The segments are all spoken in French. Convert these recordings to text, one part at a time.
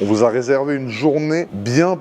On vous a réservé une journée bien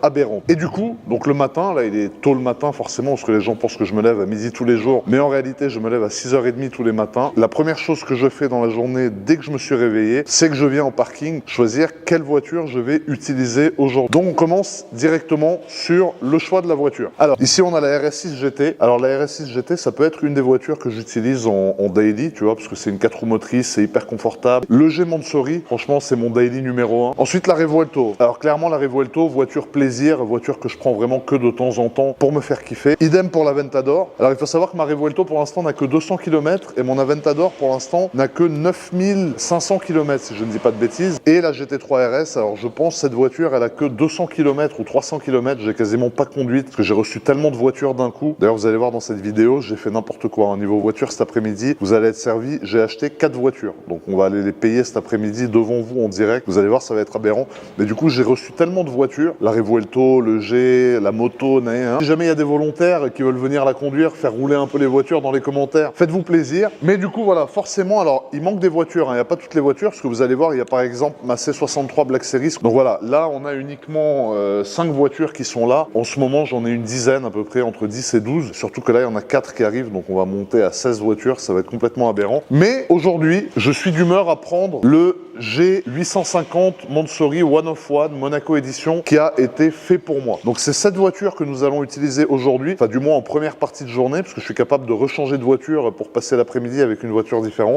aberrante. Et du coup, donc le matin, là il est tôt le matin forcément, parce que les gens pensent que je me lève à midi tous les jours, mais en réalité je me lève à 6h30 tous les matins. La première chose que je fais dans la journée, dès que je me suis réveillé, c'est que je viens au parking choisir quelle voiture je vais utiliser aujourd'hui. Donc on commence directement sur le choix de la voiture. Alors ici on a la RS6 GT. Alors la RS6 GT, ça peut être une des voitures que j'utilise en daily, tu vois, parce que c'est une 4 roues motrices, c'est hyper confortable. Le G Mansory, franchement c'est mon daily numéro 1. Ensuite la Revuelto. Alors clairement la Revuelto, voiture plaisir, voiture que je prends vraiment que de temps en temps pour me faire kiffer. Idem pour l'Aventador. Alors il faut savoir que ma Revuelto pour l'instant n'a que 200 km et mon Aventador pour l'instant n'a que 9500 km si je ne dis pas de bêtises. Et la GT3 RS, alors je pense cette voiture elle a que 200 km ou 300 km, j'ai quasiment pas conduite parce que j'ai reçu tellement de voitures d'un coup. D'ailleurs vous allez voir dans cette vidéo, j'ai fait n'importe quoi au niveau voiture cet après-midi. Vous allez être servi, j'ai acheté 4 voitures. Donc on va aller les payer cet après-midi devant vous en direct. Vous allez voir, ça va être aberrant. Mais du coup j'ai reçu tellement de voitures, la Revuelto, le G, la moto, hein. Si jamais il y a des volontaires qui veulent venir la conduire, faire rouler un peu les voitures dans les commentaires, faites-vous plaisir. Mais du coup voilà, forcément, alors il manque des voitures, hein. Il n'y a pas toutes les voitures, parce que vous allez voir, il y a par exemple ma C63 Black Series. Donc voilà, là on a uniquement 5 voitures qui sont là. En ce moment j'en ai une dizaine à peu près, entre 10 et 12. Surtout que là il y en a 4 qui arrivent, donc on va monter à 16 voitures, ça va être complètement aberrant. Mais aujourd'hui, je suis d'humeur à prendre le G850 Mansory One of One Monaco Edition qui a été fait pour moi. Donc c'est cette voiture que nous allons utiliser aujourd'hui, enfin du moins en première partie de journée, parce que je suis capable de rechanger de voiture pour passer l'après-midi avec une voiture différente.